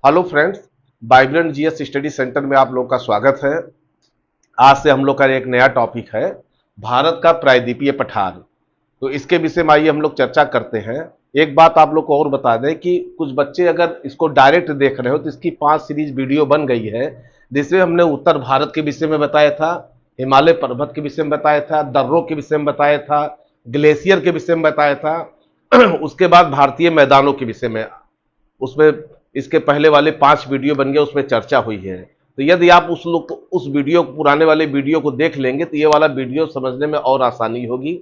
Hello friends, vibrant GS study centre में आप लोग का स्वागत है। आज से हम लोग का एक नया टॉपिक है भारत का प्रायद्वीपीय पठार। तो इसके विषय में आइए हम लोग चर्चा करते हैं। एक बात आप लोग को और बता दें कि कुछ बच्चे अगर इसको डायरेक्ट देख रहे हो तो इसकी 5 सीरीज वीडियो बन गई है, जिसमें हमने उत्तर भारत के विषय में बताया था, हिमालय पर्वत के विषय में बताया था, दर्रों के विषय में बताया था, ग्लेशियर के विषय में बताया था उसके बाद भारतीय मैदानों के विषय में, उसमें इसके पहले वाले 5 वीडियो बन गए, उसमें चर्चा हुई है। तो यदि आप उस वीडियो पुराने वाले वीडियो को देख लेंगे तो ये वाला वीडियो समझने में और आसानी होगी।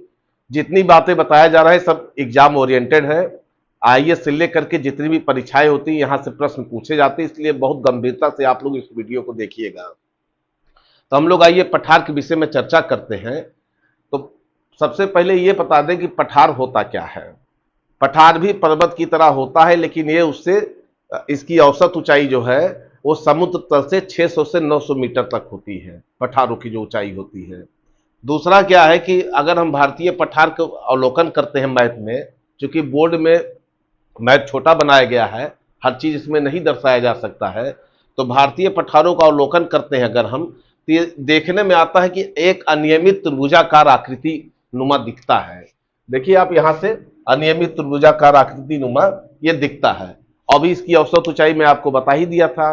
जितनी बातें बताया जा रहा है सब एग्जाम ओरिएंटेड है। आईएएस से लेकर के जितनी भी परीक्षाएं होती हैं यहाँ से प्रश्न पूछे जाते हैं, इसलिए बहुत गंभीरता से आप लोग इस वीडियो को देखिएगा। तो हम लोग आइए पठार के विषय में चर्चा करते हैं। तो सबसे पहले ये बता दें कि पठार होता क्या है। पठार भी पर्वत की तरह होता है, लेकिन ये उससे इसकी औसत ऊंचाई जो है वो समुद्र तल से 600 से 900 मीटर तक होती है, पठारों की जो ऊंचाई होती है। दूसरा क्या है कि अगर हम भारतीय पठार का अवलोकन करते हैं मैप में, चूंकि बोर्ड में मैप छोटा बनाया गया है, हर चीज इसमें नहीं दर्शाया जा सकता है, तो भारतीय पठारों का अवलोकन करते हैं अगर हम, तो ये देखने में आता है कि एक अनियमित त्रिभुजाकार आकृति नुमा दिखता है। देखिए आप यहां से अनियमित त्रिभुजाकार आकृति नुमा ये दिखता है। अभी इसकी औसत ऊंचाई मैं आपको बता ही दिया था।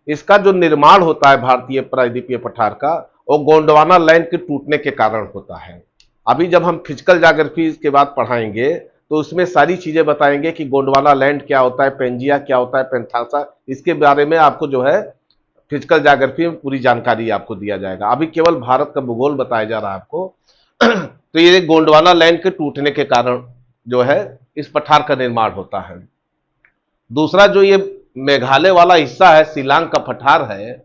इसका जो निर्माण होता है भारतीय प्रायद्वीपीय पठार का, वो गोंडवाना लैंड के टूटने के कारण होता है। अभी जब हम फिजिकल ज्योग्राफी के बाद पढ़ाएंगे तो उसमें सारी चीजें बताएंगे कि गोंडवाना लैंड क्या होता है, पेंजिया क्या होता है, पेंथासा, इसके बारे में आपको जो है फिजिकल ज्योग्राफी में पूरी जानकारी आपको दिया जाएगा। अभी केवल भारत का भूगोल बताया जा रहा है आपको तो ये गोंडवाना लैंड के टूटने के कारण जो है इस पठार का निर्माण होता है। दूसरा जो ये मेघालय वाला हिस्सा है, शिलांग का पठार है,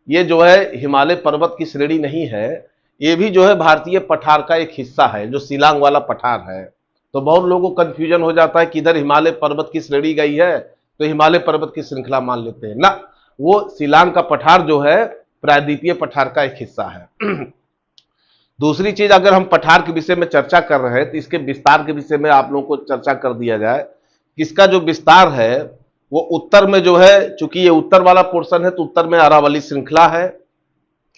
ये जो है हिमालय पर्वत की श्रेणी नहीं है, ये भी जो है भारतीय पठार का एक हिस्सा है, जो शिलांग वाला पठार है। तो बहुत लोगों को कंफ्यूजन हो जाता है कि इधर हिमालय पर्वत की श्रेणी गई है तो हिमालय पर्वत की श्रृंखला मान लेते हैं ना, वो शिलांग का पठार जो है प्रायद्वीपीय पठार का एक हिस्सा है। दूसरी चीज, अगर हम पठार के विषय में चर्चा कर रहे हैं तो इसके विस्तार के विषय में आप लोगों को चर्चा कर दिया जाए। इसका जो विस्तार है वो उत्तर में जो है, चूंकि ये उत्तर वाला पोर्शन है तो उत्तर में अरावली श्रृंखला है।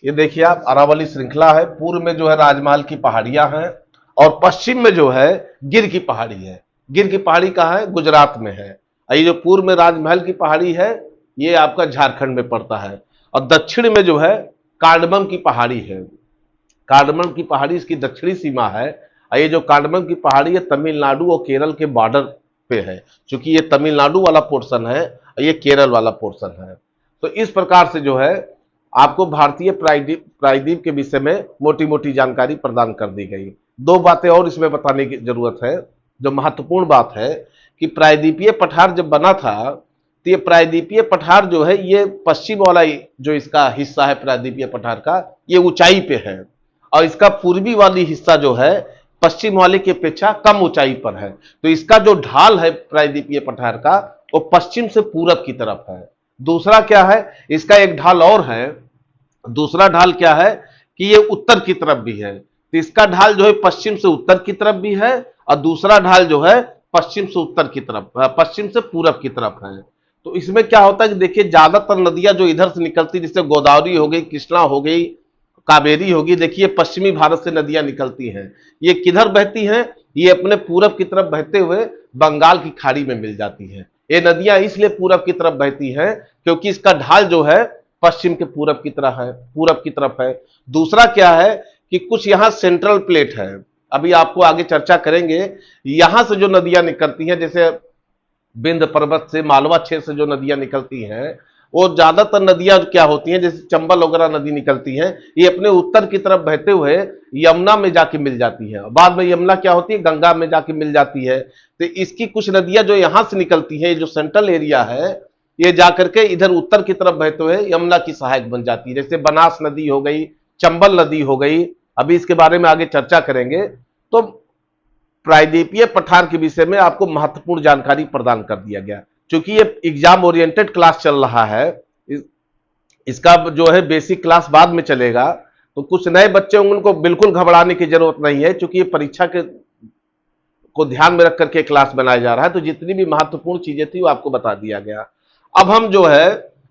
ये देखिए आप, अरावली श्रृंखला है। पूर्व में जो है राजमहल की पहाड़ियां हैं और पश्चिम में जो है गिर की पहाड़ी है। गिर की पहाड़ी कहाँ है? गुजरात में है। ये जो पूर्व में राजमहल की पहाड़ी है ये आपका झारखंड में पड़ता है। और दक्षिण में जो है कार्डमम की पहाड़ी है। कार्डमम की पहाड़ी इसकी दक्षिणी सीमा है। ये जो कार्डमम की पहाड़ी है तमिलनाडु और केरल के बॉर्डर पे है। चूंकि ये तमिलनाडु वाला पोर्शन है, ये केरल वाला पोर्शन है। तो इस प्रकार से जो है आपको भारतीय प्रायद्वीप के विषय में मोटी मोटी जानकारी प्रदान कर दी गई। दो बातें और इसमें बताने की जरूरत है। जो महत्वपूर्ण बात है कि प्रायद्वीपीय पठार जब बना था तो ये प्रायद्वीपीय पठार जो है ये पश्चिम वाला जो इसका हिस्सा है प्रायद्वीपीय पठार का, ये ऊंचाई पे है, और इसका पूर्वी वाली हिस्सा जो है पश्चिम वाले की अपेक्षा कम ऊंचाई पर है। तो इसका जो ढाल है प्रायद्वीपीय पठार का वो पश्चिम से पूरब की तरफ है। दूसरा क्या है, इसका एक ढाल और है। दूसरा ढाल क्या है कि ये उत्तर की तरफ भी है। तो इसका ढाल जो है पश्चिम से उत्तर की तरफ भी है, और दूसरा ढाल जो है पश्चिम से उत्तर की तरफ, पश्चिम से पूरब की तरफ है। तो इसमें क्या होता है कि देखिए ज्यादातर नदियां जो इधर से निकलती, जैसे गोदावरी हो गई, कृष्णा हो गई, कावेरी होगी, देखिए पश्चिमी भारत से नदियां निकलती हैं। ये किधर बहती हैं? ये अपने पूरब की तरफ बहते हुए बंगाल की खाड़ी में मिल जाती हैं। ये नदियां इसलिए पूरब की तरफ बहती हैं क्योंकि इसका ढाल जो है पश्चिम के पूरब की तरफ है, पूरब की तरफ है। दूसरा क्या है कि कुछ यहां सेंट्रल प्लेट है, अभी आपको आगे चर्चा करेंगे। यहां से जो नदियां निकलती हैं, जैसे विंध्य पर्वत से, मालवा क्षेत्र से जो नदियां निकलती हैं, वो ज्यादातर नदियां क्या होती हैं, जैसे चंबल वगैरह नदी निकलती हैं, ये अपने उत्तर की तरफ बहते हुए यमुना में जाके मिल जाती है। बाद में यमुना क्या होती है, गंगा में जाके मिल जाती है। तो इसकी कुछ नदियां जो यहां से निकलती है, जो सेंट्रल एरिया है, ये जाकर के इधर उत्तर की तरफ बहते हुए यमुना की सहायक बन जाती है। जैसे बनास नदी हो गई, चंबल नदी हो गई, अभी इसके बारे में आगे चर्चा करेंगे। तो प्रायद्वीपीय पठार के विषय में आपको महत्वपूर्ण जानकारी प्रदान कर दिया गया। चूंकि ये एग्जाम ओरिएंटेड क्लास चल रहा है, इसका जो है बेसिक क्लास बाद में चलेगा, तो कुछ नए बच्चे होंगे उनको बिल्कुल घबराने की जरूरत नहीं है, क्योंकि ये परीक्षा के को ध्यान में रख करके क्लास बनाया जा रहा है। तो जितनी भी महत्वपूर्ण चीजें थी वो आपको बता दिया गया। अब हम जो है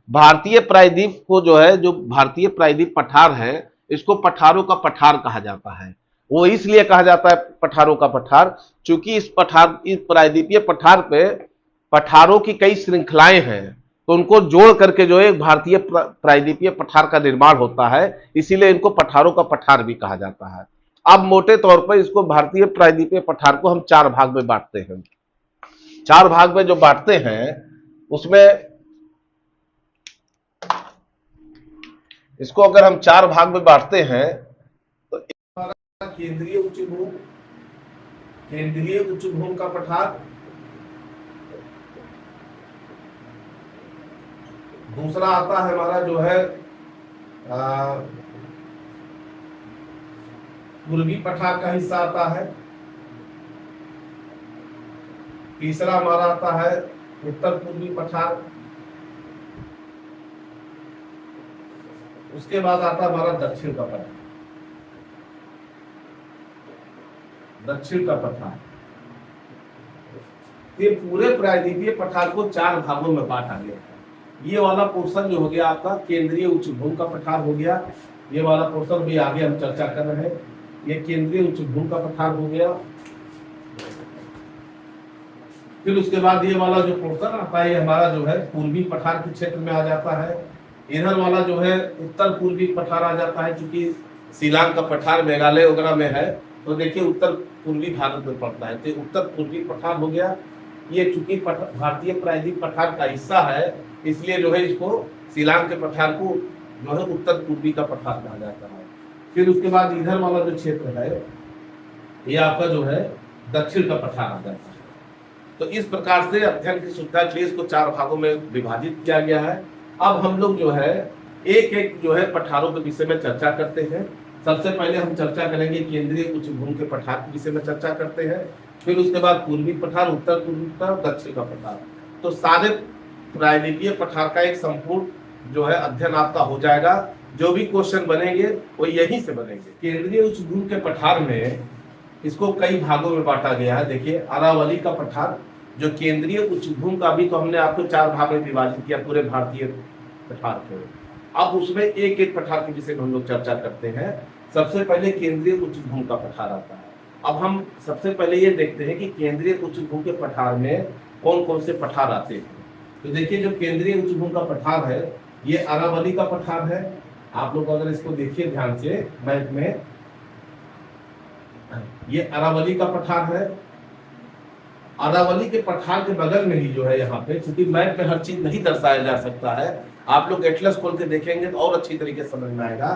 भारतीय प्रायद्वीप को जो है, जो भारतीय प्रायद्वीप पठार है, इसको पठारों का पठार कहा जाता है। वो इसलिए कहा जाता है पठारों का पठार, क्योंकि इस प्रायद्वीपीय पठार पे पठारों की कई श्रृंखलाएं हैं, तो उनको जोड़ करके जो है भारतीय प्रायद्वीपीय पठार का निर्माण होता है, इसीलिए इनको पठारों का पठार भी कहा जाता है। अब मोटे तौर पर इसको भारतीय प्रायद्वीपीय पठार को हम 4 भाग में बांटते हैं। 4 भाग में जो बांटते हैं उसमें इसको अगर हम 4 भाग में बांटते हैं तो केंद्रीय उच्च भूम, केंद्रीय उच्च भूम का पठार, दूसरा आता है हमारा जो है पूर्वी पठार का हिस्सा आता है, तीसरा हमारा आता है उत्तर पूर्वी पठार, उसके बाद आता है हमारा दक्षिण का पठार, दक्षिण का पठार। ये पूरे प्रायद्वीपीय पठार को 4 भागों में बांटा गया है। ये वाला पोर्शन जो हो गया आपका केंद्रीय उच्च भूम का पठार हो गया, ये वाला पोर्शन भी आगे हम चर्चा कर रहे हैं, ये केंद्रीय उच्च भूम का पठार हो गया। फिर उसके बाद ये वाला जो पोर्शन आता है ये हमारा जो है पूर्वी पठार के क्षेत्र में आ जाता है। इधर वाला जो है उत्तर पूर्वी पठार आ जाता है, क्योंकि शिलांग का पठार मेघालय वगैरह में है, तो देखिए उत्तर पूर्वी भारत में पड़ता है, तो उत्तर पूर्वी पठार हो गया। ये चूंकि भारतीय प्रायद्वीप पठार का हिस्सा है, इसलिए जो है इसको शिलांग के पठार को जो है उत्तर पूर्वी का पठार कहा जाता है। फिर उसके बाद इधर वाला जो क्षेत्र है ये आपका जो है दक्षिण का पठार आ जाता है। तो इस प्रकार से अध्ययन की सुविधा के लिए इसको 4 भागों में विभाजित किया गया है। अब हम लोग जो है एक एक जो है पठारों के विषय में चर्चा करते हैं। सबसे पहले हम चर्चा करेंगे केंद्रीय उच्च भूम के पठार के विषय में चर्चा करते हैं, फिर उसके बाद पूर्वी पठार, उत्तर पूर्वी पठार, दक्षिण का पठार। तो सारे प्रायद्वीपीय पठार का एक संपूर्ण जो है अध्ययन आपका हो जाएगा। जो भी क्वेश्चन बनेंगे वो यहीं से बनेंगे। केंद्रीय उच्च भूम के पठार में इसको कई भागों में बांटा गया है। देखिए अरावली का पठार जो केंद्रीय उच्च भूम का, अभी तो हमने आपको 4 भाग में विभाजित किया पूरे भारतीय पठार को। अब उसमें एक एक पठार के विषय में हम लोग चर्चा करते हैं। सबसे पहले केंद्रीय उच्च भूम का पठार आता है। अब हम सबसे पहले ये देखते हैं कि केंद्रीय उच्च भूम के पठार में कौन कौन से पठार आते हैं। तो देखिए जो केंद्रीय उच्च भूम का पठार है ये अरावली का पठार है। आप लोग अगर इसको देखिए ध्यान से मैप में, ये अरावली का पठार है। अरावली के पठार के बगल में ही जो है यहाँ पे, क्योंकि मैप में हर चीज नहीं दर्शाया जा सकता है, आप लोग एटलस खोल के देखेंगे तो और अच्छी तरीके से समझ में आएगा।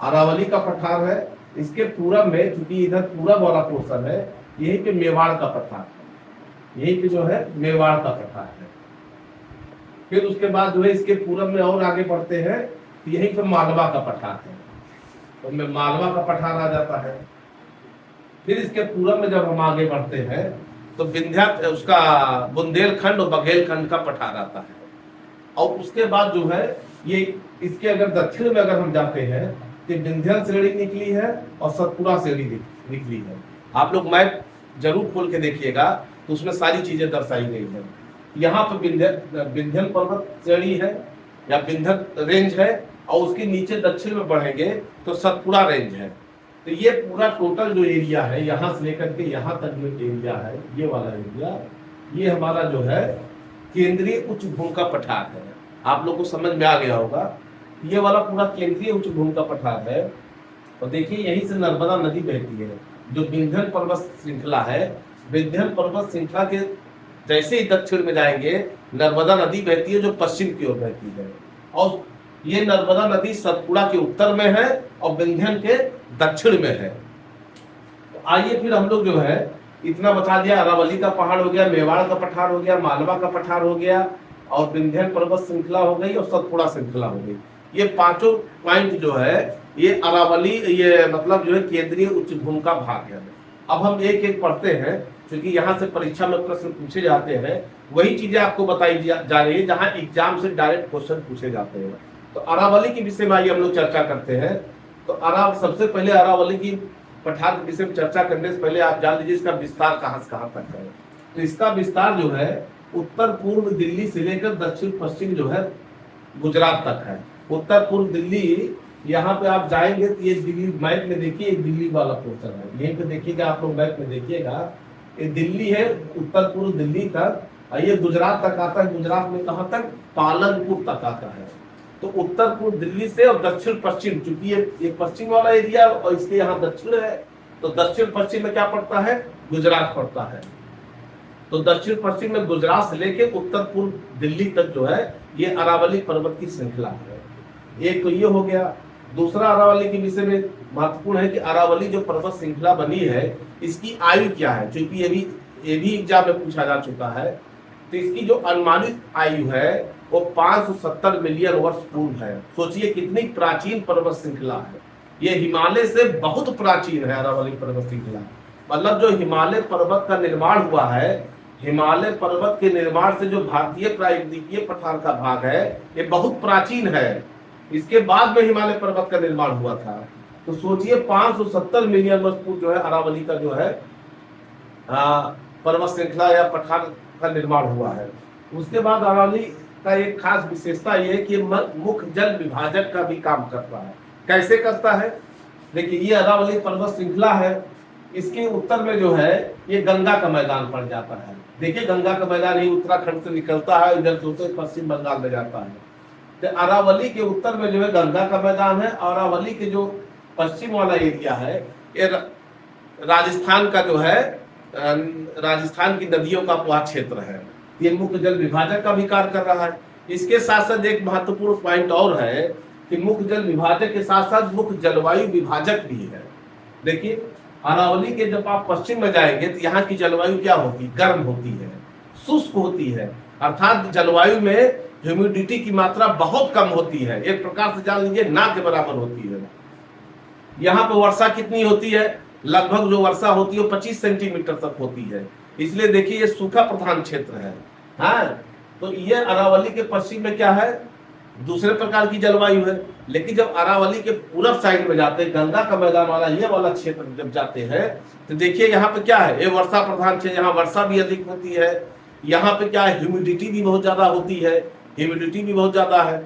अरावली का पठार है, इसके पूरब में, क्योंकि इधर पूरब वाला पोर्शन है, यहीं पे मेवाड़ का पठार है, यहीं पे जो है मेवाड़ का पठार है। फिर उसके बाद जो है इसके पूरब में और आगे बढ़ते हैं तो यहीं पे मालवा का पठार है, तो मालवा का पठार आ जाता है। फिर इसके पूरब में जब हम आगे बढ़ते हैं तो विंध्या उसका बुंदेलखंड और बघेलखंड का पठार आता है। और उसके बाद जो है ये इसके अगर दक्षिण में अगर हम जाते हैं तो विंध्यन श्रेणी निकली है और सतपुड़ा श्रेणी निकली है। आप लोग मैप जरूर खोल के देखिएगा तो उसमें सारी चीजें दर्शाई गई है। यहाँ पर विंध्यन पर्वत श्रेणी है या विंध्यन रेंज है, और उसके नीचे दक्षिण में बढ़ेंगे तो सतपुड़ा रेंज है। तो ये पूरा टोटल जो एरिया है यहाँ से लेकर के यहाँ तक जो एरिया है, ये वाला एरिया, ये हमारा जो है केंद्रीय उच्च भूम का पठार है। आप लोग को समझ में आ गया होगा, ये वाला पूरा केंद्रीय उच्च भूम का पठार है। और देखिए यहीं से नर्मदा नदी बहती है, जो विंध्यन पर्वत श्रृंखला है। विंध्यन पर्वत श्रृंखला के जैसे ही दक्षिण में जाएंगे नर्मदा नदी बहती है जो पश्चिम की ओर बहती है, और ये नर्मदा नदी सतपुड़ा के उत्तर में है और विंध्यन के दक्षिण में है। तो आइए फिर हम लोग जो है इतना बता दिया, अरावली का पहाड़ हो गया, मेवाड़ का पठार हो गया, मालवा का पठार हो गया, और विंध्यन पर्वत श्रृंखला हो गई और सतपुड़ा श्रृंखला हो गई। ये पांचों पॉइंट जो है ये अरावली, ये मतलब जो है केंद्रीय उच्च भूम का भाग है। अब हम एक एक पढ़ते हैं, क्योंकि यहाँ से परीक्षा में प्रश्न पूछे जाते हैं, वही चीजें आपको बताई जा रही है जहाँ एग्जाम से डायरेक्ट क्वेश्चन पूछे जाते हैं। तो अरावली के विषय में आइए हम लोग चर्चा करते हैं। तो सबसे पहले अरावली की पठार के विषय में चर्चा करने से पहले आप जान लीजिए इसका विस्तार कहाँ से कहाँ तक है। तो इसका विस्तार जो है उत्तर पूर्व दिल्ली से लेकर दक्षिण पश्चिम जो है गुजरात तक है। उत्तर पूर्व दिल्ली, यहाँ पे आप जाएंगे तो ये दिल्ली मैप में देखिए, एक दिल्ली वाला पोर्शन है, यहीं पे देखिएगा आप लोग मैप में देखिएगा, ये दिल्ली है उत्तर पूर्व दिल्ली तक, और ये गुजरात तक आता है। गुजरात में कहाँ तक? पालनपुर तक आता है। तो उत्तर पूर्व दिल्ली से और दक्षिण पश्चिम, चूंकि ये पश्चिम वाला एरिया और इसके यहाँ दक्षिण है, तो दक्षिण पश्चिम में क्या पड़ता है? गुजरात पड़ता है। तो दक्षिण पश्चिम में गुजरात से लेके उत्तर पूर्व दिल्ली तक जो है ये अरावली पर्वत की श्रृंखला है। एक तो ये हो गया। दूसरा अरावली के विषय में महत्वपूर्ण है कि अरावली जो पर्वत श्रृंखला बनी है इसकी आयु क्या है, क्योंकि ये भी एग्जाम में पूछा जा चुका है। तो इसकी जो अनुमानित आयु है वो 570 मिलियन वर्ष पूर्व है। सोचिए कितनी प्राचीन पर्वत श्रृंखला है। ये हिमालय से बहुत प्राचीन है अरावली पर्वत श्रृंखला। मतलब जो हिमालय पर्वत का निर्माण हुआ है, हिमालय पर्वत के निर्माण से जो भारतीय प्रायद्वीपीय पठार का भाग है ये बहुत प्राचीन है। इसके बाद में हिमालय पर्वत का निर्माण हुआ था। तो सोचिए 570 मिलियन वर्ष पूर्व जो है अरावली का जो है पर्वत श्रृंखला या पठार का निर्माण हुआ है। उसके बाद अरावली का एक खास विशेषता यह है कि मुख्य जल विभाजक का भी काम करता है। कैसे करता है? देखिए ये अरावली पर्वत श्रृंखला है, इसके उत्तर में जो है ये गंगा का मैदान पड़ जाता है। देखिए गंगा का मैदान ही उत्तराखंड से निकलता है, इधर से पश्चिम बंगाल में जाता है। तो अरावली के उत्तर में जो है गंगा का मैदान है, और अरावली के जो पश्चिम वाला एरिया है ये राजस्थान का जो है राजस्थान की नदियों का वह क्षेत्र है। ये मुख्य जल विभाजक का भी कार्य कर रहा है। इसके साथ साथ एक महत्वपूर्ण पॉइंट और है कि मुख्य जल विभाजक के साथ साथ मुख्य जलवायु विभाजक भी है। देखिए अरावली के जब आप पश्चिम में जाएंगे तो यहाँ की जलवायु क्या होती है? गर्म होती है, शुष्क होती है, अर्थात जलवायु में ह्यूमिडिटी की मात्रा बहुत कम होती है, एक प्रकार से जान लीजिए ना के बराबर होती है। यहाँ पे वर्षा कितनी होती है? लगभग जो वर्षा होती है 25 सेंटीमीटर तक होती है। इसलिए देखिए ये सूखा प्रधान क्षेत्र है। हाँ, तो ये अरावली के पश्चिम में क्या है? दूसरे प्रकार की जलवायु है। लेकिन जब अरावली के पूरब साइड में जाते हैं, गंगा का मैदान वाला ये वाला क्षेत्र जब जाते हैं तो देखिए यहाँ पे क्या है? ये वर्षा प्रधान क्षेत्र, यहाँ वर्षा भी अधिक होती है। यहाँ पे क्या है? ह्यूमिडिटी भी बहुत ज्यादा होती है, ह्यूमिडिटी भी बहुत ज्यादा है।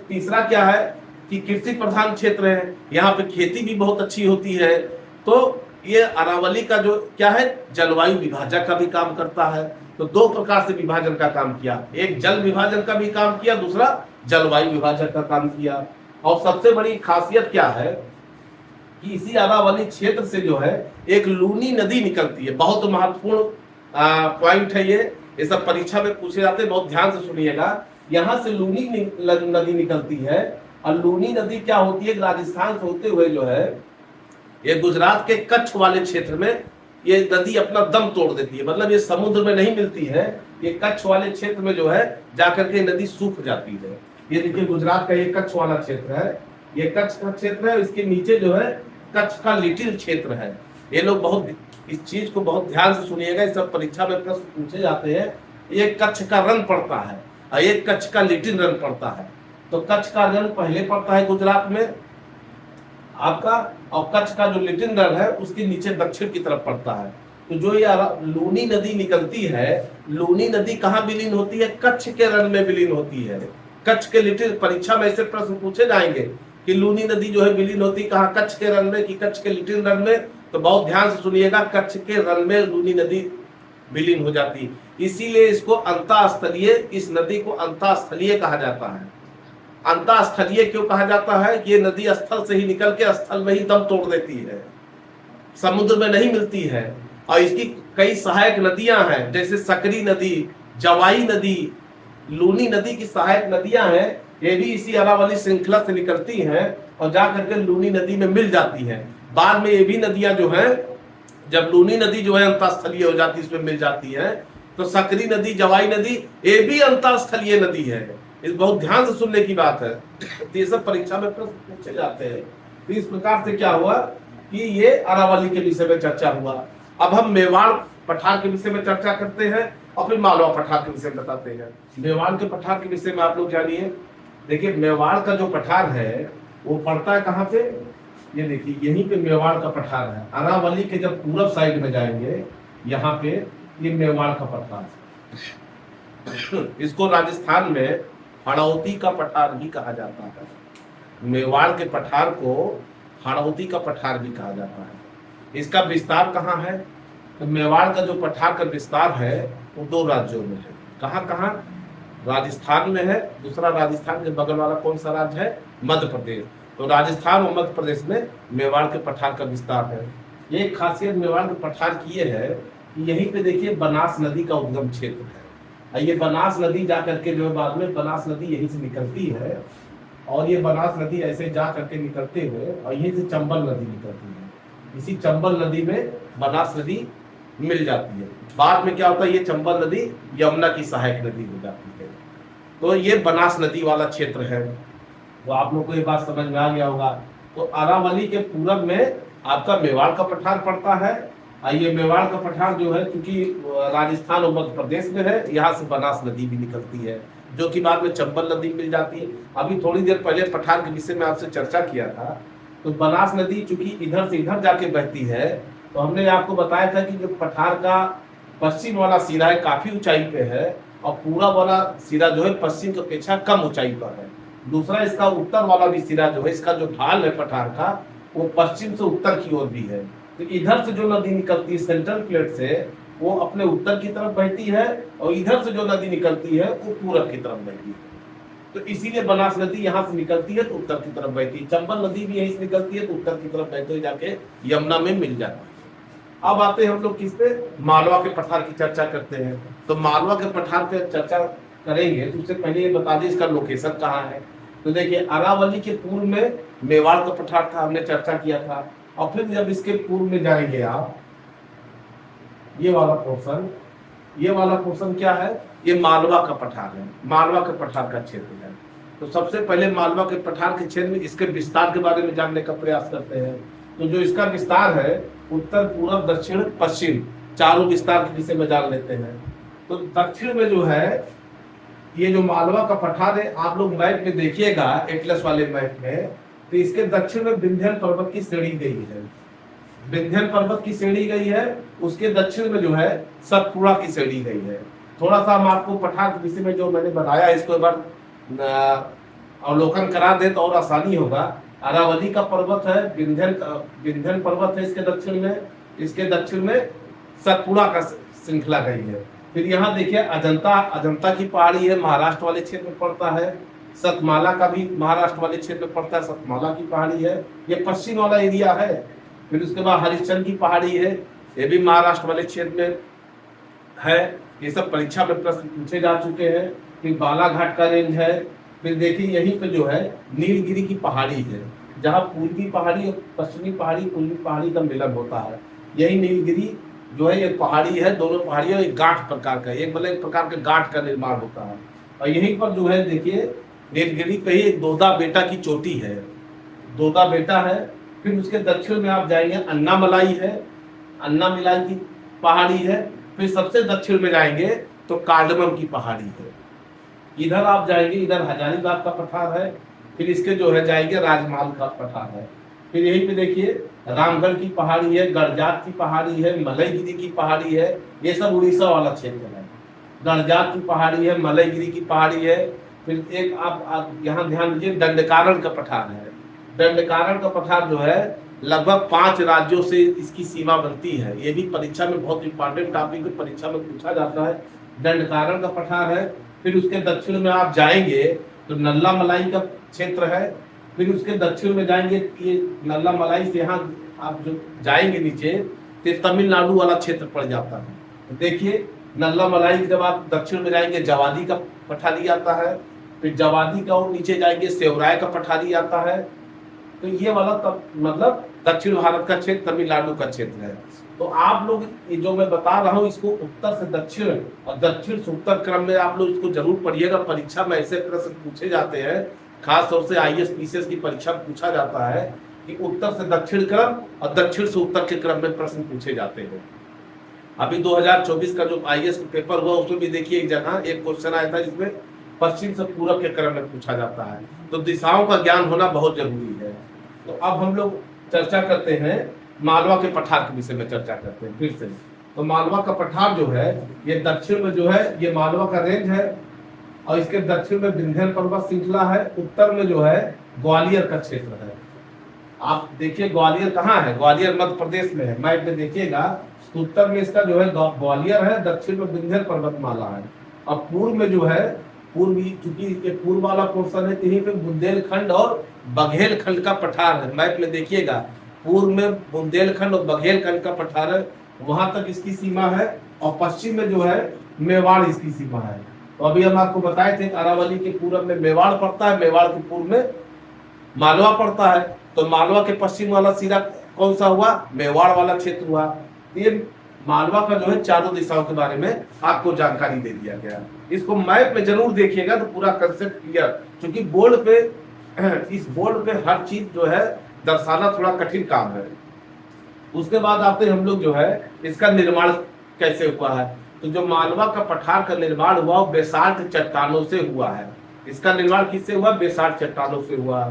तीसरा क्या है कि कृषि प्रधान क्षेत्र है, यहाँ पे खेती भी बहुत अच्छी होती है। तो ये अरावली का जो क्या है? जलवायु विभाजक का भी काम करता है। तो दो प्रकार से विभाजन का काम किया, एक जल विभाजन का भी काम किया, दूसरा जलवायु विभाजक का काम किया। और सबसे बड़ी खासियत क्या है कि इसी अरावली क्षेत्र से जो है एक लूनी नदी निकलती है। बहुत महत्वपूर्ण पॉइंट है ये सब परीक्षा में पूछे जाते हैं, बहुत ध्यान से सुनिएगा। यहाँ से लूनी नदी निकलती है, और लूनी नदी क्या होती है? राजस्थान से होते हुए जो है ये गुजरात के कच्छ वाले क्षेत्र में ये नदी अपना दम तोड़ देती है। मतलब ये समुद्र में नहीं मिलती है, ये कच्छ वाले क्षेत्र में जो है जाकर के नदी सूख जाती है। ये देखिए गुजरात का ये कच्छ वाला क्षेत्र है, ये कच्छ का क्षेत्र है, इसके नीचे जो है कच्छ का लिटिल क्षेत्र है। ये लोग बहुत इस चीज को बहुत ध्यान से सुनिएगा, इस सब परीक्षा में प्रश्न पूछे जाते हैं। ये कच्छ का रन पड़ता है और ये कच्छ का लिटिल रन पड़ता है। तो कच्छ का रन पहले पड़ता है गुजरात में आपका, और कच्छ का जो लिटिल रन है उसके नीचे दक्षिण की तरफ पड़ता है। तो जो ये लूनी नदी निकलती है, लूनी नदी कहाँ विलीन होती है? कच्छ के रन में विलीन होती है। कच्छ के लिटिल, परीक्षा में ऐसे प्रश्न पूछे जाएंगे कि लूनी नदी जो है विलीन होती कहाँ? कच्छ के रन में कि कच्छ के लिटिल रन में? तो बहुत ध्यान से सुनिएगा, कच्छ के रन में लूनी नदी विलीन हो जाती। इसीलिए इसको अंतःस्थलीय, इस नदी को अंतःस्थलीय कहा जाता है। अंतःस्थलीय क्यों कहा जाता है? कि ये नदी स्थल से ही निकल के स्थल में ही दम तोड़ देती है, समुद्र में नहीं मिलती है। और इसकी कई सहायक नदियां हैं, जैसे सकरी नदी, जवाई नदी, लूनी नदी की सहायक नदियां हैं। ये भी इसी अरावली श्रृंखला से निकलती हैं और जा करके लूनी नदी में मिल जाती हैं। बाद में ये भी नदियां जो हैं, जब लूनी नदी जो है अंतःस्थलीय हो जाती है, इसमें मिल जाती है, तो सकरी नदी, जवाई नदी, ये भी अंतःस्थलीय नदी है। इस बहुत ध्यान से सुनने की बात है, तो ये सब परीक्षा में प्रश्न पूछे जाते हैं। तो इस प्रकार से क्या हुआ कि ये अरावली के विषय में चर्चा हुआ। अब हम मेवाड़ पठार के विषय में चर्चा करते हैं और फिर मालवा पठार के विषय में बताते हैं। मेवाड़ के पठार के विषय में आप लोग जानिए। देखिए मेवाड़ का जो पठार है वो पड़ता है कहाँ पे? ये देखिए यहीं पे मेवाड़ का पठार है। अरावली के जब पूरब साइड में जाएंगे यहाँ पे ये मेवाड़ का पठार है। इसको राजस्थान में हाड़ौती का पठार भी कहा जाता है। मेवाड़ के पठार को हाड़ौती का पठार भी कहा जाता है। इसका विस्तार कहाँ है? तो मेवाड़ का जो पठार का विस्तार है वो 2 राज्यों में है। कहाँ कहाँ? राजस्थान में है, दूसरा राजस्थान के बगल वाला कौन सा राज्य है? मध्य प्रदेश। तो राजस्थान और मध्य प्रदेश में मेवाड़ के पठार का विस्तार है। एक खासियत मेवाड़ के पठार की ये है कि यहीं पे देखिए बनास नदी का उद्गम क्षेत्र है। ये बनास नदी जा करके जो है बाद में बनास नदी यहीं से निकलती है, और ये बनास नदी ऐसे जा करके निकलते हुए और यहीं से चंबल नदी निकलती है। इसी चंबल नदी में बनास नदी मिल जाती है। बाद में क्या होता है, ये चंबल नदी यमुना की सहायक नदी हो जाती है। तो ये बनास नदी वाला क्षेत्र है। तो आप लोग को ये बात समझ में आ गया होगा। तो अरावली के पूरब में आपका मेवाड़ का पठार पड़ता है। ये मेवाड़ का पठार जो है क्योंकि राजस्थान और मध्य प्रदेश में है, यहाँ से बनास नदी भी निकलती है, जो कि बाद में चंबल नदी मिल जाती है। अभी थोड़ी देर पहले पठार के विषय में आपसे चर्चा किया था। तो बनास नदी चूंकि इधर से इधर जाके बहती है, तो हमने आपको बताया था कि जो पठार का पश्चिम वाला सिरा है काफी ऊंचाई पे है, और पूरा वाला सिरा जो है पश्चिम की अपेक्षा कम ऊंचाई पर है। दूसरा इसका उत्तर वाला भी सिरा जो है, इसका जो ढाल है पठार का, वो पश्चिम से उत्तर की ओर भी है। तो इधर से जो नदी निकलती है सेंट्रल प्लेट से, वो अपने उत्तर की तरफ बहती है, और इधर से जो नदी निकलती है वो पूरब की तरफ बहती है। तो इसीलिए बनास नदी यहाँ से निकलती है तो उत्तर की तरफ बहती है। चंबल नदी भी यहीं से निकलती है तो उत्तर की तरफ बहते हुए जाके यमुना में मिल जाती है। अब आते हैं हम लोग किस पे? मालवा के पठार की चर्चा करते हैं। तो मालवा के पठार पे चर्चा करेंगे तो उससे पहले ये बता दें इसका लोकेशन कहाँ है। तो देखिए अरावली के पूर्व में मेवाड़ का पठार था, हमने चर्चा किया था। और फिर जब इसके पूर्व में जाएंगे आप, ये वाला पोर्शन क्या है? ये मालवा का पठार है, मालवा के पठार का क्षेत्र है। तो सबसे पहले मालवा के पठार के क्षेत्र में इसके विस्तार के बारे में जानने का प्रयास करते हैं। तो जो इसका विस्तार है उत्तर, पूर्व, दक्षिण, पश्चिम, चारों विस्तार के विषय में जान लेते हैं। तो दक्षिण में जो है ये जो मालवा का पठार है, आप लोग मैप में देखिएगा, एटलस वाले मैप में, तो इसके दक्षिण में विंध्य पर्वत की श्रेणी गई है। विंध्य पर्वत की श्रेणी गई है, उसके दक्षिण में जो है सतपुड़ा की श्रेणी गई है। थोड़ा सा हम आपको पठार के विषय में जो मैंने बनाया इसको एक बार अवलोकन करा दे तो और आसानी होगा। अरावली का पर्वत है, विंध्यन पर्वत है इसके दक्षिण में, इसके दक्षिण में सतपुड़ा का श्रृंखला गई है। फिर यहाँ देखिए अजंता की पहाड़ी है, महाराष्ट्र वाले क्षेत्र में पड़ता है। सतमाला का भी महाराष्ट्र वाले क्षेत्र में पड़ता है, सतमाला की पहाड़ी है, ये पश्चिम वाला एरिया है। फिर उसके बाद हरिश्चंद्र की पहाड़ी है, ये भी महाराष्ट्र वाले क्षेत्र में है। ये सब परीक्षा में प्रश्न पूछे जा चुके हैं। फिर बालाघाट का रेंज है। फिर देखिए यहीं पे जो है नीलगिरी की पहाड़ी है, जहाँ पूर्वी पहाड़ी और पश्चिमी पहाड़ी, पूर्वी पहाड़ी का मिलन होता है। यही नीलगिरी जो है ये पहाड़ी है, दोनों पहाड़ियों एक गांठ प्रकार का, एक मतलब एक प्रकार के गांठ का निर्माण होता है। और यहीं पर जो है देखिए नीलगिरी पे ही दोदा बेटा की चोटी है, दोदा बेटा है। फिर उसके दक्षिण में आप जाएंगे अन्नामलाई है, अन्नामलाई की पहाड़ी है। फिर सबसे दक्षिण में जाएंगे तो कार्डमम की पहाड़ी है। इधर आप जाएंगे, इधर हजारीबाग का पठार है। फिर इसके जो है जाएंगे राजमाल का पठार है। फिर यहीं पे देखिए रामगढ़ की पहाड़ी है, गड़जात की पहाड़ी है, मलयगिरी की पहाड़ी है। ये सब उड़ीसा वाला क्षेत्र है। गड़जात की पहाड़ी है, मलयगिरी की पहाड़ी है। फिर एक आप यहाँ ध्यान दीजिए दंडकारण्य का पठार है। दंडकारण्य का पठार जो है लगभग 5 राज्यों से इसकी सीमा बनती है। ये भी परीक्षा में बहुत इंपॉर्टेंट टॉपिक है, परीक्षा में पूछा जाता है। दंडकारण्य का पठार है। फिर उसके दक्षिण में आप जाएंगे तो नल्ला मलाई का क्षेत्र है। फिर उसके दक्षिण में जाएंगे, ये नल्ला मलाई से यहाँ आप जो जाएंगे नीचे तो तमिलनाडु वाला क्षेत्र पड़ जाता है। तो देखिए नल्ला मलाई जब आप दक्षिण में जाएंगे जवादी का पठारी आता है। फिर जवादी का और नीचे जाएंगे सेवराय का पठारी आता है। तो ये वाला मतलब दक्षिण भारत का क्षेत्र, तमिलनाडु का क्षेत्र है। तो आप लोग ये जो मैं बता रहा हूँ इसको उत्तर से दक्षिण और दक्षिण से उत्तर क्रम में आप लोग इसको जरूर पढ़िएगा। परीक्षा में ऐसे प्रश्न पूछे जाते हैं, खास तौर से आईएएस पीसीएस की परीक्षा में पूछा जाता है कि उत्तर से दक्षिण क्रम और दक्षिण से उत्तर के क्रम में प्रश्न पूछे जाते हैं। अभी 2024 का जो आईएएस पेपर हुआ उसमें भी देखिए एक जगह एक क्वेश्चन आया था जिसमें पश्चिम से पूरब के क्रम में पूछा जाता है। तो दिशाओं का ज्ञान होना बहुत जरूरी है। तो अब हम लोग चर्चा करते हैं मालवा के पठार के विषय में चर्चा करते हैं फिर से। तो मालवा का पठार जो है ये दक्षिण में जो है ये मालवा का रेंज है, और इसके दक्षिण में विंध्य पर्वत श्रृंखला है, उत्तर में जो है ग्वालियर का क्षेत्र है। आप देखिए ग्वालियर कहाँ है, ग्वालियर मध्य प्रदेश में है, मैप में देखिएगा तो उत्तर में इसका जो है ग्वालियर है, दक्षिण में विंध्य पर्वतमाला है, और पूर्व में जो है पूर्वी, चूंकि ये पूर्व वाला पोर्शन है, यहीं पे बुंदेलखंड और बघेलखंड का पठार है। मैप में देखिएगा पूर्व में बुंदेलखंड और बघेलखंड का पठार है, वहां तक इसकी सीमा है, और पश्चिम में जो है मेवाड़ इसकी सीमा है। तो अभी हम आपको बताए थे अरावली के पूर्व में मेवाड़ पड़ता है, मेवाड़ के पूर्व में मालवा पड़ता है, तो मालवा के पश्चिम वाला सिरा कौन सा हुआ, मेवाड़ वाला क्षेत्र हुआ। ये मालवा का जो है चारों दिशाओं के बारे में आपको जानकारी दे दिया गया। इसको मैप में जरूर देखिएगा तो पूरा कंसेप्ट क्लियर, क्योंकि बोर्ड पे इस बोर्ड पे हर चीज जो है दर्शाना थोड़ा कठिन काम है। उसके बाद आते हम लोग जो है इसका निर्माण कैसे हुआ है। तो जो मालवा का पठार का निर्माण हुआ वो बेसाल्ट चट्टानों से हुआ है। इसका निर्माण किससे हुआ, बेसाल्ट चट्टानों से हुआ।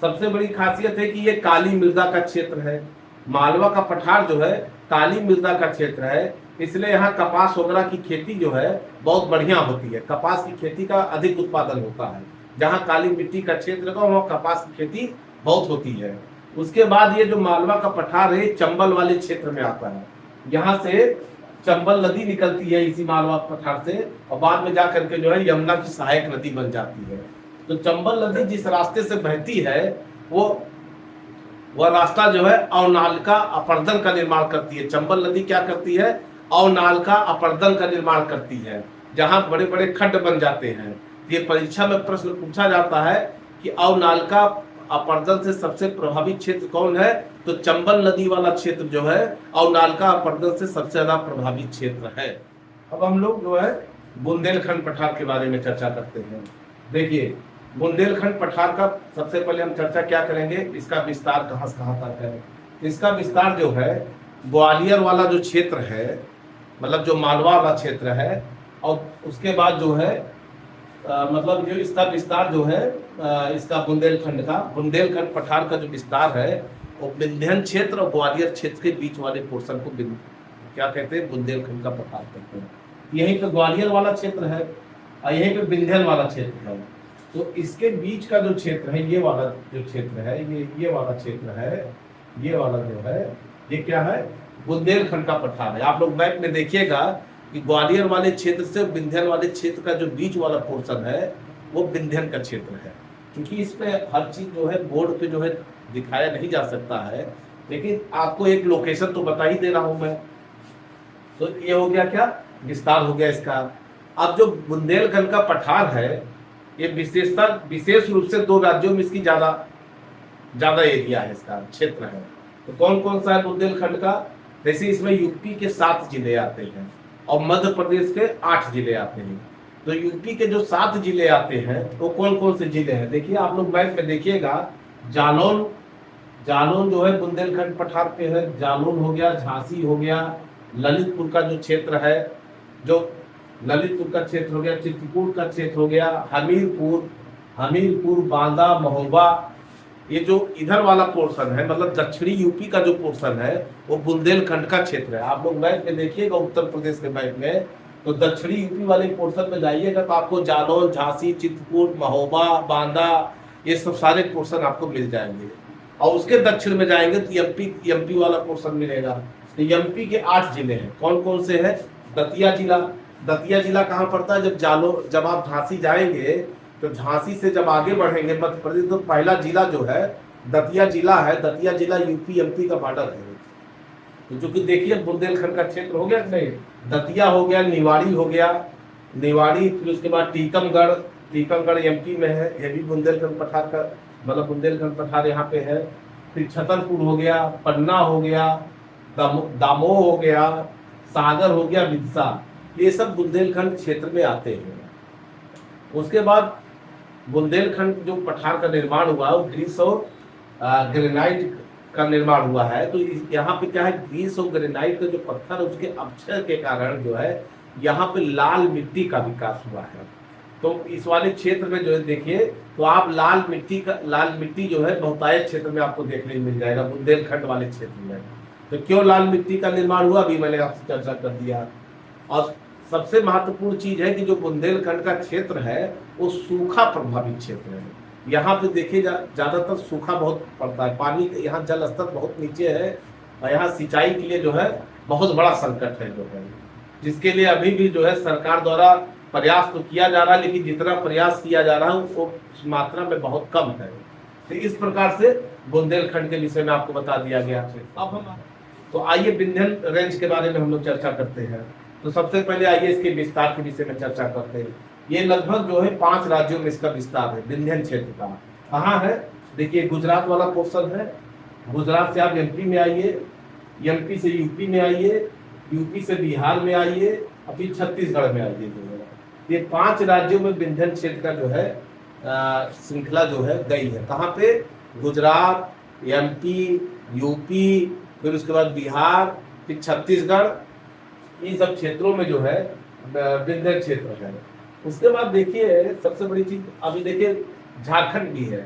सबसे बड़ी खासियत है कि ये काली मृदा का क्षेत्र है। मालवा का पठार जो है काली मृदा का क्षेत्र है, इसलिए यहाँ कपास वगैरह की खेती जो है बहुत बढ़िया होती है। कपास की खेती का अधिक उत्पादन होता है। जहाँ काली मिट्टी का क्षेत्र है वहाँ कपास की खेती बहुत होती है। उसके बाद ये जो मालवा का पठार है चंबल वाले क्षेत्र में आता है। यहाँ से चंबल नदी निकलती है इसी मालवा पठार से, और बाद में जा करके जो है यमुना की सहायक नदी बन जाती है। तो चंबल नदी जिस रास्ते से बहती है वह रास्ता जो है अवनालिका अपर्दन का निर्माण करती है। चंबल नदी क्या करती है, अवनालिका अपर्दन का निर्माण करती है, जहां बड़े बड़े खड्ड बन जाते हैं। ये परीक्षा में प्रश्न पूछा जाता है कि अवनालिका अपर्दन से सबसे प्रभावित क्षेत्र कौन है, तो चंबल नदी वाला क्षेत्र जो है अवनालिका अपर्दन से सबसे ज्यादा प्रभावित क्षेत्र है। अब हम लोग जो है बुंदेलखंड पठार के बारे में चर्चा करते हैं। देखिए बुंदेलखंड पठार का सबसे पहले हम चर्चा क्या करेंगे, इसका विस्तार कहां से कहां तक है। इसका विस्तार जो है ग्वालियर वाला जो क्षेत्र है, मतलब जो मालवा वाला क्षेत्र है, और उसके बाद जो है मतलब जो इसका विस्तार जो है इसका बुंदेलखंड पठार का जो विस्तार है वो विंध्य क्षेत्र और ग्वालियर क्षेत्र के बीच वाले पोर्शन को क्या कहते हैं, बुंदेलखंड का पठार कहते हैं। यहीं पे ग्वालियर वाला क्षेत्र है और यहीं पे विंध्य वाला क्षेत्र है। तो इसके बीच का जो क्षेत्र है ये वाला जो क्षेत्र है, ये वाला क्षेत्र है, ये वाला जो है ये क्या है, बुंदेलखंड का पठार है। आप लोग मैप में देखिएगा कि ग्वालियर वाले क्षेत्र से विंध्यन वाले क्षेत्र का जो बीच वाला पोर्शन है वो विंध्यन का क्षेत्र है। क्योंकि इस पे हर चीज जो है बोर्ड पे जो है दिखाया नहीं जा सकता है, लेकिन आपको एक लोकेशन तो बता ही दे रहा हूं मैं। तो ये हो गया क्या, विस्तार हो गया इसका। अब जो बुंदेलखंड का पठार है ये विशेष रूप से दो राज्यों में इसकी ज्यादा एरिया है, इसका क्षेत्र है। तो कौन कौन सा है बुंदेलखंड का, जैसे इसमें यूपी के 7 जिले आते हैं और मध्य प्रदेश के 8 जिले आते हैं। तो यूपी के जो 7 जिले आते हैं वो कौन कौन से जिले हैं, देखिए आप लोग मैप में देखिएगा। जालौन जो है बुंदेलखंड पठार पे है, जालौन हो गया, झांसी हो गया, ललितपुर का जो क्षेत्र है, जो ललितपुर का क्षेत्र हो गया, चित्रकूट का क्षेत्र हो गया, हमीरपुर, बांदा, महोबा, ये जो इधर वाला पोर्शन है मतलब दक्षिणी यूपी का जो पोर्शन है वो बुंदेलखंड का क्षेत्र है। आप लोग मैप में देखिएगा उत्तर प्रदेश के मैप में, तो दक्षिणी यूपी वाले पोर्शन में जाइएगा तो आपको जालौन, झांसी, चित्रकूट, महोबा, बांदा, ये सब सारे पोर्शन आपको मिल जाएंगे। और उसके दक्षिण में जाएंगे तो एमपी वाला पोर्शन मिलेगा। तो एमपी के 8 जिले हैं, कौन कौन से है, दतिया जिला कहाँ पड़ता है, जब आप झांसी जाएंगे तो झांसी से जब आगे बढ़ेंगे मध्य प्रदेश तो पहला जिला जो है दतिया जिला है। दतिया जिला यूपी एमपी का बॉर्डर है। तो जो कि देखिए बुंदेलखंड का क्षेत्र हो गया नहीं, दतिया हो गया, निवाड़ी हो गया, फिर उसके बाद टीकमगढ़ एमपी में है, ये भी बुंदेलखंड पठार का मतलब बुंदेलखंड पठार यहाँ पे है। फिर छतरपुर हो गया, पन्ना हो गया, दामोह हो गया, सागर हो गया, बिरसा, ये सब बुंदेलखंड क्षेत्र में आते हैं। उसके बाद बुंदेलखंड जो पठार का निर्माण हुआ वो ग्रीस और ग्रेनाइट का निर्माण हुआ है। तो यहाँ पे क्या है, ग्रीस और ग्रेनाइट का जो पत्थर है उसके अपक्षय के कारण जो है यहाँ पे लाल मिट्टी का विकास हुआ है। तो इस वाले क्षेत्र में जो है देखिए तो आप लाल मिट्टी जो है बहुतायत क्षेत्र में आपको देखने को मिल जाएगा बुंदेलखंड वाले क्षेत्र में। तो क्यों लाल मिट्टी का निर्माण हुआ अभी मैंने आपसे चर्चा कर दिया। और सबसे महत्वपूर्ण चीज है कि जो बुंदेलखंड का क्षेत्र है वो सूखा प्रभावित क्षेत्र है। यहाँ पे देखिए ज्यादातर सूखा बहुत पड़ता है, पानी यहाँ जल स्तर बहुत नीचे है और यहाँ सिंचाई के लिए जो है बहुत बड़ा संकट है जो है, जिसके लिए अभी भी जो है सरकार द्वारा प्रयास तो किया जा रहा है, लेकिन जितना प्रयास किया जा रहा है वो उस मात्रा में बहुत कम है। तो इस प्रकार से बुंदेलखंड के विषय में आपको बता दिया गया। अब हम तो आइए विंध्यन रेंज के बारे में हम लोग चर्चा करते हैं। तो सबसे पहले आइए इसके विस्तार के विषय में चर्चा करते हैं। ये लगभग जो है 5 राज्यों में इसका विस्तार है विंध्यन क्षेत्र का। कहाँ है देखिए, गुजरात वाला पोर्शन है, गुजरात से आप एमपी में आइए, एमपी से यूपी में आइए, यूपी से बिहार में आइए, अभी छत्तीसगढ़ में आइए। ये 5 राज्यों में विंध्यन क्षेत्र का जो है श्रृंखला जो है गई है। कहाँ पे? गुजरात, एमपी, यूपी, फिर उसके बाद बिहार, फिर छत्तीसगढ़, इन सब क्षेत्रों में जो है विंध्यन क्षेत्र है। उसके बाद देखिए सबसे बड़ी चीज अभी देखिए झारखंड भी है।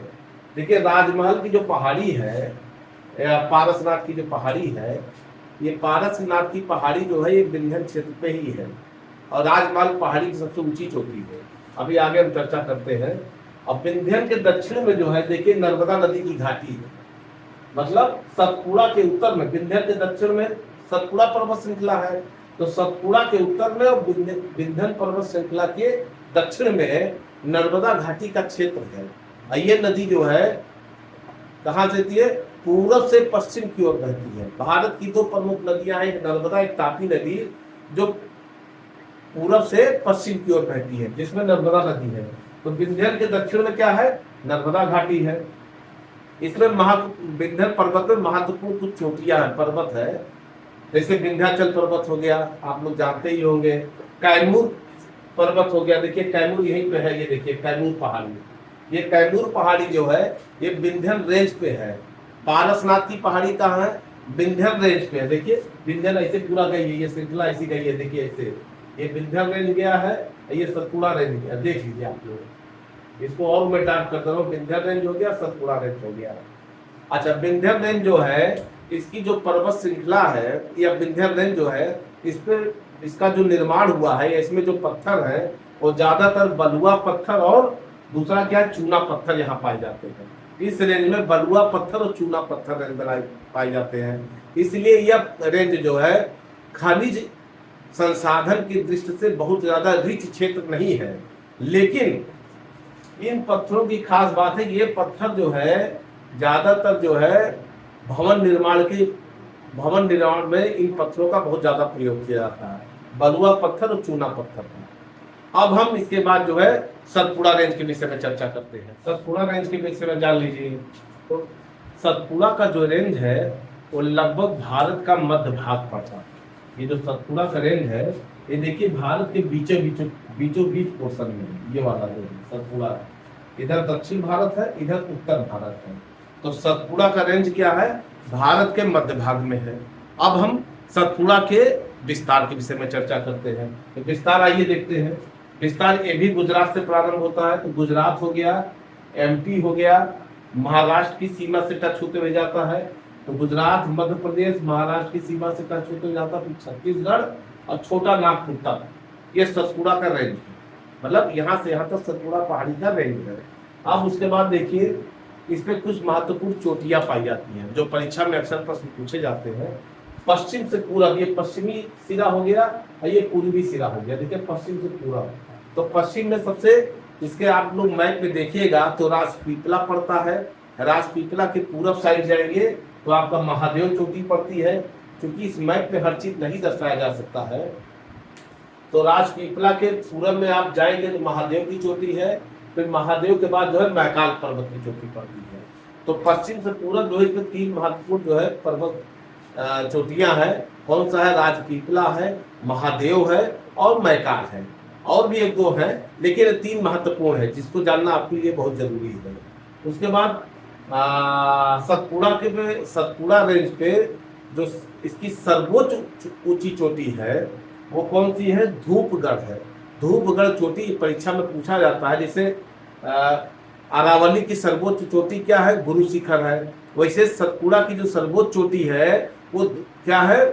देखिए राजमहल की जो पहाड़ी है, पारसनाथ की जो पहाड़ी है, ये पारसनाथ की पहाड़ी जो है ये विंध्यन क्षेत्र पे ही है और राजमहल पहाड़ी की सबसे ऊंची चोटी है। अभी आगे हम चर्चा करते हैं। अब विंध्यन के दक्षिण में जो है देखिए नर्मदा नदी की घाटी है, मतलब सतपुड़ा के उत्तर में, विंध्यन के दक्षिण में सतपुड़ा पर्वत श्रृंखला है, तो सतपुड़ा के उत्तर में और विंध्यन पर्वत श्रृंखला के दक्षिण में नर्मदा घाटी का क्षेत्र है। और ये नदी जो है कहाँ से है? पूरब से पश्चिम की ओर बहती है। भारत की 2 प्रमुख नदियां हैं, एक नर्मदा, एक तापी नदी, जो पूरब से पश्चिम की ओर बहती है, जिसमें नर्मदा नदी है। तो विंध्यन के दक्षिण में क्या है? नर्मदा घाटी है। इसमें विंध्यन पर्वत में महत्वपूर्ण कुछ चोटियां हैं, पर्वत है, जैसे विंध्याचल पर्वत हो गया, आप लोग जानते ही होंगे। कैमूर पर्वत हो गया, देखिए कैमूर यहीं पे है, ये देखिए कैमूर पहाड़ी। ये कैमूर पहाड़ी जो है ये विंध्यन रेंज पे है। पारसनाथ की पहाड़ी कहाँ है? विंध्यन रेंज पे है। देखिए विंध्यन ऐसे पूरा गई है, ये श्रृंखला ऐसी गई है, देखिए ऐसे ये विंध्यन रेंज गया है, ये सतपुड़ा रेंज गया, देख लीजिए आप लोग। इसको और मैं डार्क कर दे रहा हूँ, विंध्यन रेंज हो गया, सतपुड़ा रेंज हो गया। अच्छा, विंध्यन रेंज जो है इसकी जो पर्वत श्रृंखला है या विंध्यन रेंज जो है, इस पे इसका जो निर्माण हुआ है, इसमें जो पत्थर है वो ज्यादातर बलुआ पत्थर और दूसरा क्या है, चूना पत्थर यहाँ पाए जाते हैं। इस रेंज में बलुआ पत्थर और चूना पत्थर पाए जाते हैं। इसलिए यह रेंज जो है खनिज संसाधन की दृष्टि से बहुत ज्यादा रिच क्षेत्र नहीं है, लेकिन इन पत्थरों की खास बात है कि ये पत्थर जो है ज्यादातर जो है भवन निर्माण में इन पत्थरों का बहुत ज्यादा प्रयोग किया जाता है, बलुआ पत्थर और चूना पत्थर का। अब हम इसके बाद जो है सतपुड़ा रेंज के विषय में चर्चा करते हैं। सतपुड़ा रेंज के विषय में जान लीजिए। तो सतपुड़ा का जो रेंज है वो लगभग भारत का मध्य भाग पड़ता है। ये जो सतपुड़ा का रेंज है ये देखिए भारत के बीचों बीच पोर्शन में, ये वाला जो सतपुड़ा, इधर दक्षिण भारत है, इधर उत्तर भारत है। तो सतपुड़ा का रेंज क्या है? भारत के मध्य भाग में है। अब हम सतपुड़ा के विस्तार के विषय में चर्चा करते हैं। तो विस्तार आइए देखते हैं। विस्तार ये भी गुजरात से प्रारंभ होता है। तो गुजरात हो गया, एमपी हो गया, महाराष्ट्र की सीमा से टच होते हुए जाता है। तो गुजरात, मध्य प्रदेश, महाराष्ट्र की सीमा से टच होते हुए जाता है, फिर छत्तीसगढ़ और छोटा नागपुर तक ये सतपुड़ा का रेंज है। मतलब यहाँ से यहाँ तक सतपुड़ा पहाड़ी का रेंज है। अब उसके बाद देखिए इस पे कुछ महत्वपूर्ण चोटियां पाई जाती हैं जो परीक्षा में अक्सर प्रश्न पूछे जाते हैं। पश्चिम से पूरब, ये पश्चिमी सिरा हो गया और ये पूर्वी सिरा हो गया। देखिए पश्चिम से पूरब, तो पश्चिम में सबसे, इसके आप लोग मैप में देखिएगा तो राजपीपला पड़ता है। राजपीपला के पूरब साइड जाएंगे तो आपका महादेव चोटी पड़ती है। क्योंकि इस मैप में हर चीज नहीं दर्शाया जा सकता है, तो राजपीपला के पूरब में आप जाएंगे तो महादेव की चोटी है, फिर महादेव के बाद जो है मैकाल पर्वत की चोटी पड़ती है। तो पश्चिम से पूरब जो है 3 महत्वपूर्ण जो है पर्वत चोटियां हैं। कौन सा है? राजपीपला है, महादेव है और मैकाल है। और भी 1-2 हैं, लेकिन 3 महत्वपूर्ण है जिसको जानना आपके लिए बहुत जरूरी है। उसके बाद सतपुड़ा रेंज पे जो इसकी सर्वोच्च ऊंची चोटी है वो कौन सी है? धूपगढ़ है। धूपगढ़ चोटी परीक्षा में पूछा जाता है। जैसे अरावली की सर्वोच्च चोटी क्या है? गुरु शिखर है। वैसे सतपुड़ा की जो सर्वोच्च चोटी है वो क्या है,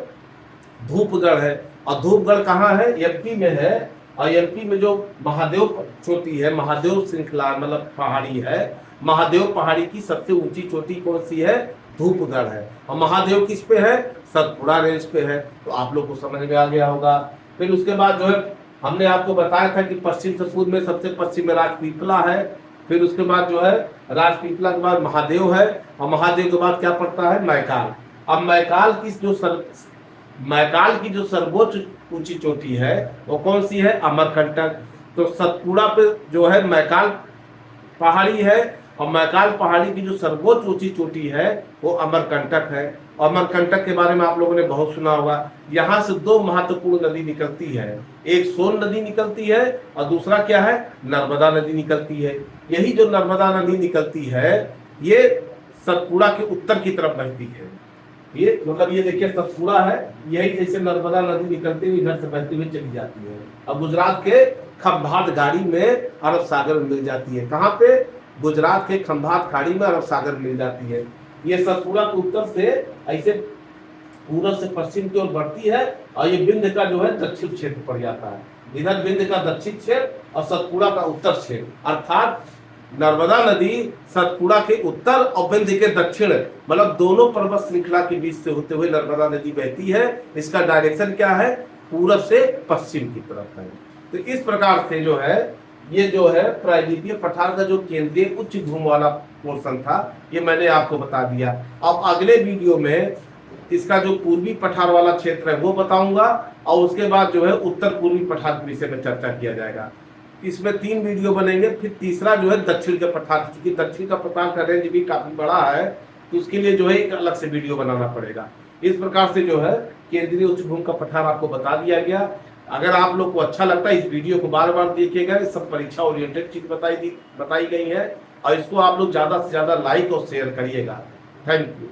धूपगढ़ है। और धूपगढ़ कहाँ है, एमपी में है। और एमपी में जो महादेव चोटी है, महादेव श्रृंखला मतलब पहाड़ी है, महादेव पहाड़ी की सबसे ऊंची चोटी कौन सी है, धूपगढ़ है। और महादेव किस पे है, सतपुड़ा रेंज पे है। तो आप लोग को समझ में आ गया होगा। फिर उसके बाद जो है हमने आपको बताया था कि पश्चिम से पूर्व में सबसे पश्चिम में राजपीपला है। फिर उसके बाद जो है राजपीपला के बाद महादेव है। और महादेव के बाद क्या पड़ता है, मैकाल। अब मैकाल की जो सर्वोच्च ऊंची चोटी है वो कौन सी है, अमरकंटक। तो सतपुड़ा पे जो है मैकाल पहाड़ी है। और मैकाल पहाड़ी की जो सर्वोच्च ऊंची चोटी है वो अमरकंटक है। अमरकंटक के बारे में आप लोगों ने बहुत सुना होगा। यहाँ से दो महत्वपूर्ण नदी निकलती है, एक सोन नदी निकलती है और दूसरा क्या है, नर्मदा नदी निकलती है। यही जो नर्मदा नदी निकलती है ये सतपुड़ा के उत्तर की तरफ बहती है। ये मतलब ये देखिए सतपुड़ा है, यही जैसे नर्मदा नदी निकलती हुई इधर से बहती हुई चली जाती है। अब गुजरात के खंभात खाड़ी में अरब सागर मिल जाती है। कहाँ पे, गुजरात के खंभात खाड़ी में अरब सागर मिल जाती है। ये सतपुड़ा के उत्तर से ऐसे पूरब से पश्चिम की ओर बढ़ती है और ये विंध्य का जो है दक्षिण क्षेत्र पड़ जाता है। इधर विंध्य का दक्षिण क्षेत्र और सतपुड़ा का उत्तर क्षेत्र, अर्थात नर्मदा नदी सतपुड़ा के उत्तर और विंध्य के दक्षिण मतलब दोनों पर्वत श्रृंखला के बीच से होते हुए नर्मदा नदी बहती है। इसका डायरेक्शन क्या है, पूरब से पश्चिम की तरफ है। तो इस प्रकार से जो है ये जो है प्रायद्वीपीय पठार का जो केंद्रीय उच्च भूमि वाला पोर्शन था ये मैंने आपको बता दिया। अब अगले वीडियो में इसका जो पूर्वी पठार वाला क्षेत्र है वो बताऊंगा और उसके बाद जो है उत्तर पूर्वी पठार के विषय में चर्चा किया जाएगा। इसमें 3 वीडियो बनेंगे। फिर तीसरा जो है दक्षिण के पठार, क्योंकि दक्षिण का पठार का रेंज भी काफी बड़ा है तो उसके लिए जो है एक अलग से वीडियो बनाना पड़ेगा। इस प्रकार से जो है केंद्रीय उच्च भूमि का पठार आपको बता दिया गया। अगर आप लोग को अच्छा लगता है इस वीडियो को बार बार देखिएगा, इस सब परीक्षा ओरिएंटेड चीज बताई गई है और इसको आप लोग ज्यादा से ज्यादा लाइक और शेयर करिएगा। Thank you.